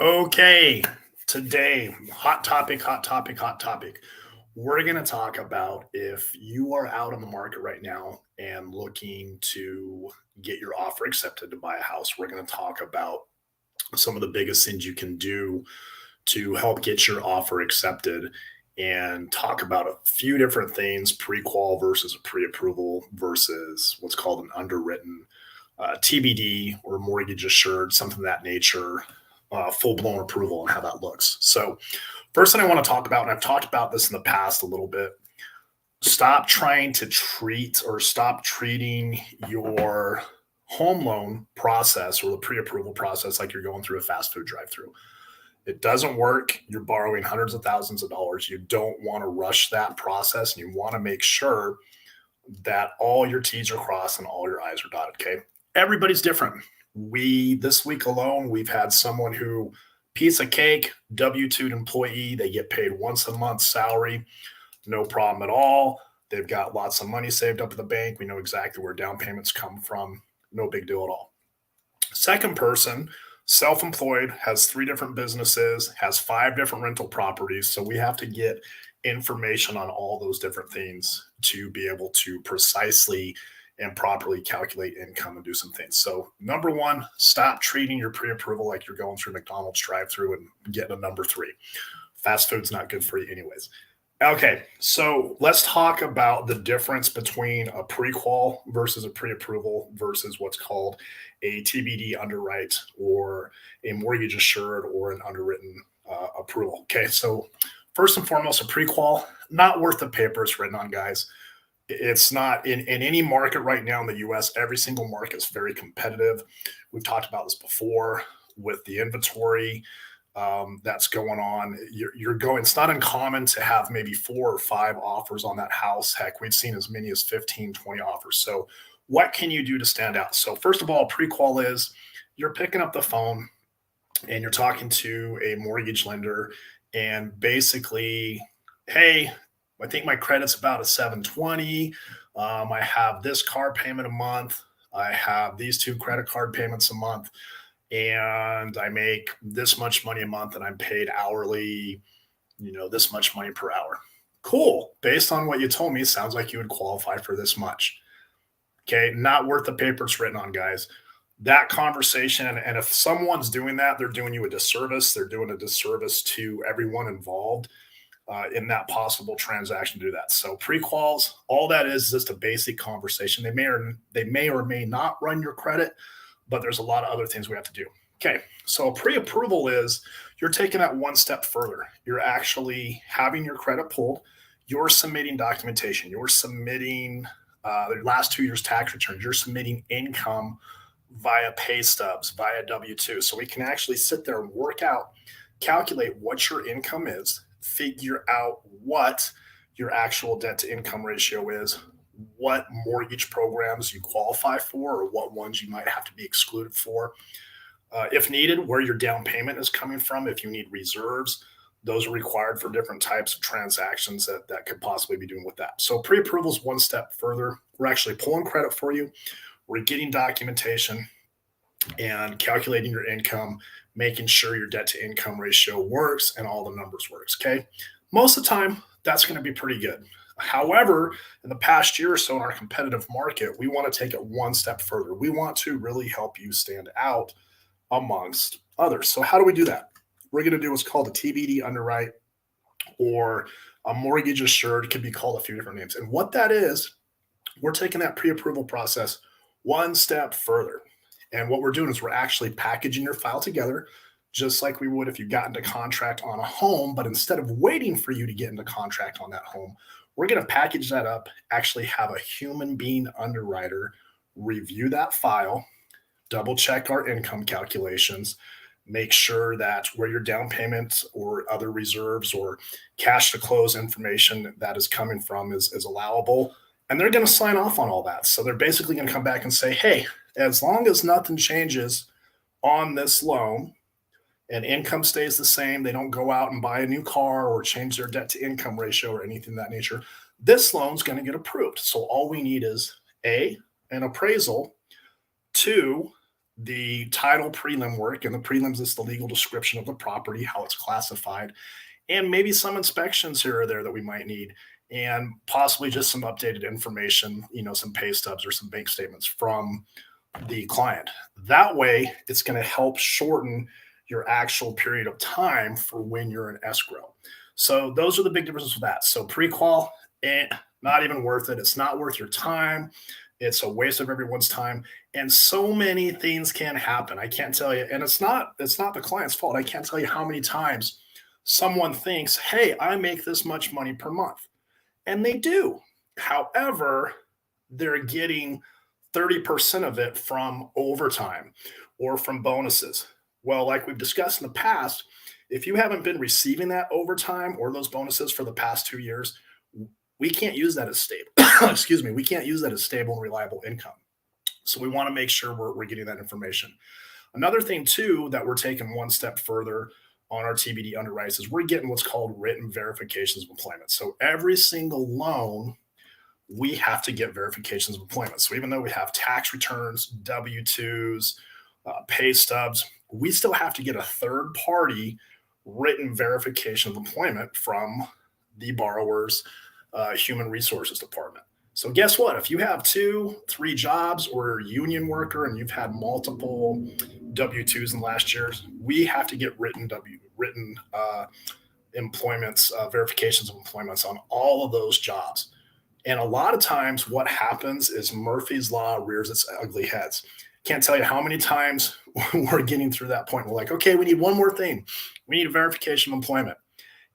Okay, today, hot topic, hot topic, hot topic. We're going to talk about if you are out on the market right now and looking to get your offer accepted to buy a house. We're going to talk about some of the biggest things you can do to help get your offer accepted and talk about a few different things: pre-qual versus a pre-approval versus what's called an underwritten, TBD or mortgage assured, something of that nature, full blown approval and how that looks. So, first thing I want to talk about, and I've talked about this in the past a little bit, stop trying to treat or stop treating your home loan process or the pre approval process like you're going through a fast food drive through. It doesn't work. You're borrowing hundreds of thousands of dollars. You don't want to rush that process, and you want to make sure that all your T's are crossed and all your I's are dotted. Okay. Everybody's different. This week alone, we've had someone who, piece of cake, W 2 employee, they get paid once a month salary, no problem at all. They've got lots of money saved up at the bank. We know exactly where down payments come from. No big deal at all. Second person, self employed, has three different businesses, has five different rental properties. So we have to get information on all those different things to be able to precisely and properly calculate income and do some things. So, number one, stop treating your pre approval like you're going through McDonald's drive through and getting a number three. Fast food's not good for you, anyways. Okay, so let's talk about the difference between a pre-qual versus a pre-approval versus what's called a TBD underwrite or a mortgage assured or an underwritten approval. Okay, so first and foremost, a pre-qual, not worth the paper it's written on, guys. It's not in any market right now in the US. Every single market is very competitive. We've talked about this before with the inventory that's going on. You're going, it's not uncommon to have maybe 4 or 5 offers on that house. Heck, we've seen as many as 15, 20 offers. So, what can you do to stand out? So, first of all, pre-qual is you're picking up the phone and you're talking to a mortgage lender and basically, hey, I think my credit's about a 720. I have this car payment a month. I have these 2 credit card payments a month, and I make this much money a month, and I'm paid hourly, this much money per hour. Cool. Based on what you told me, sounds like you would qualify for this much. Okay. Not worth the paper it's written on, guys. That conversation, and if someone's doing that, they're doing you a disservice. They're doing a disservice to everyone involved in that possible transaction to do that. So pre-quals, all that is just a basic conversation. They may or may not run your credit, but there's a lot of other things we have to do. Okay, so a pre-approval is you're taking that one step further. You're actually having your credit pulled. You're submitting documentation. You're submitting the last 2 years tax returns. You're submitting income via pay stubs, via W-2. So we can actually sit there and work out, calculate what your income is, figure out what your actual debt to income ratio is, what mortgage programs you qualify for, or what ones you might have to be excluded for. If needed, where your down payment is coming from, if you need reserves, those are required for different types of transactions that could possibly be doing with that. So pre approval is one step further. We're actually pulling credit for you. We're getting documentation and calculating your income, making sure your debt to income ratio works and all the numbers works. Okay. Most of the time, that's going to be pretty good. However, in the past year or so in our competitive market, we want to take it one step further. We want to really help you stand out amongst others. So, how do we do that? We're going to do what's called a TBD underwrite or a mortgage assured. It could be called a few different names. And what that is, we're taking that pre approval process one step further. And what we're doing is we're actually packaging your file together, just like we would if you got into contract on a home. But instead of waiting for you to get into contract on that home, we're going to package that up, actually have a human being underwriter review that file, double check our income calculations, make sure that where your down payment or other reserves or cash to close information that is coming from is allowable. And they're going to sign off on all that. So they're basically going to come back and say, hey, as long as nothing changes on this loan and income stays the same, they don't go out and buy a new car or change their debt to income ratio or anything of that nature, this loan's going to get approved. So all we need is A, an appraisal, 2, the title prelim work, and the prelims is the legal description of the property, how it's classified, and maybe some inspections here or there that we might need, and possibly just some updated information, some pay stubs or some bank statements from the client. That way, it's going to help shorten your actual period of time for when you're in escrow. So those are the big differences with that. So pre-qual, not even worth it. It's not worth your time. It's a waste of everyone's time. And so many things can happen. I can't tell you. And it's not the client's fault. I can't tell you how many times someone thinks, hey, I make this much money per month. And they do. However, they're getting 30% of it from overtime or from bonuses. Well, like we've discussed in the past, if you haven't been receiving that overtime or those bonuses for the past 2 years, we can't use that as stable. Excuse me. We can't use that as stable and reliable income. So we want to make sure we're getting that information. Another thing, too, that we're taking one step further on our TBD underwrites is we're getting what's called written verifications of employment. So every single loan, we have to get verifications of employment. So even though we have tax returns, W-2s, pay stubs, we still have to get a third party written verification of employment from the borrower's human resources department. So guess what? If you have 2-3 jobs or you're a union worker and you've had multiple W-2s in the last years, we have to get written employments, verifications of employments on all of those jobs. And a lot of times what happens is Murphy's Law rears its ugly heads. Can't tell you how many times we're getting through that point. We're like, okay, we need one more thing. We need a verification of employment.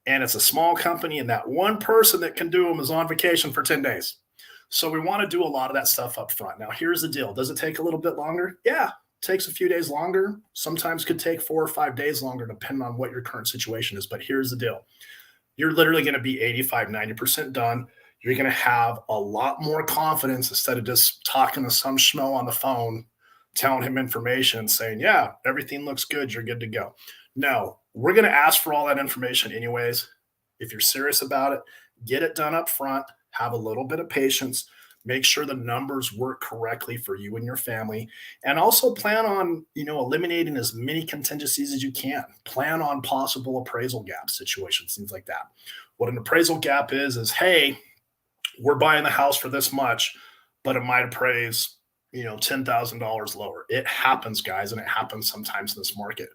And it's a small company, and that one person that can do them is on vacation for 10 days. So we want to do a lot of that stuff up front. Now, here's the deal. Does it take a little bit longer? Yeah, it takes a few days longer. Sometimes could take 4 or 5 days longer, depending on what your current situation is. But here's the deal. You're literally going to be 85, 90% done. You're going to have a lot more confidence instead of just talking to some schmo on the phone, telling him information and saying, yeah, everything looks good. You're good to go. No, we're going to ask for all that information anyways. If you're serious about it, get it done up front, have a little bit of patience, make sure the numbers work correctly for you and your family, and also plan on, eliminating as many contingencies as you can. Plan on possible appraisal gap situations, things like that. What an appraisal gap is, hey, we're buying the house for this much, but it might appraise, $10,000 lower. It happens, guys, and it happens sometimes in this market.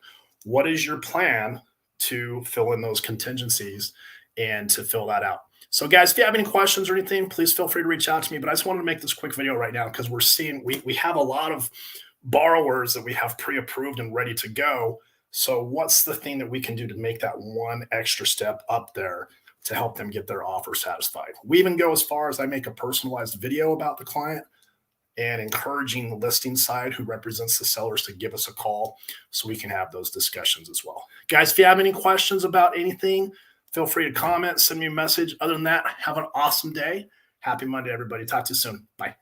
What is your plan to fill in those contingencies and to fill that out? So, guys, if you have any questions or anything, please feel free to reach out to me. But I just wanted to make this quick video right now because we're seeing we have a lot of borrowers that we have pre-approved and ready to go. So what's the thing that we can do to make that one extra step up there to help them get their offer satisfied? We even go as far as I make a personalized video about the client and encouraging the listing side who represents the sellers to give us a call so we can have those discussions as well. Guys, if you have any questions about anything, feel free to comment, send me a message. Other than that, have an awesome day. Happy Monday, everybody. Talk to you soon. Bye.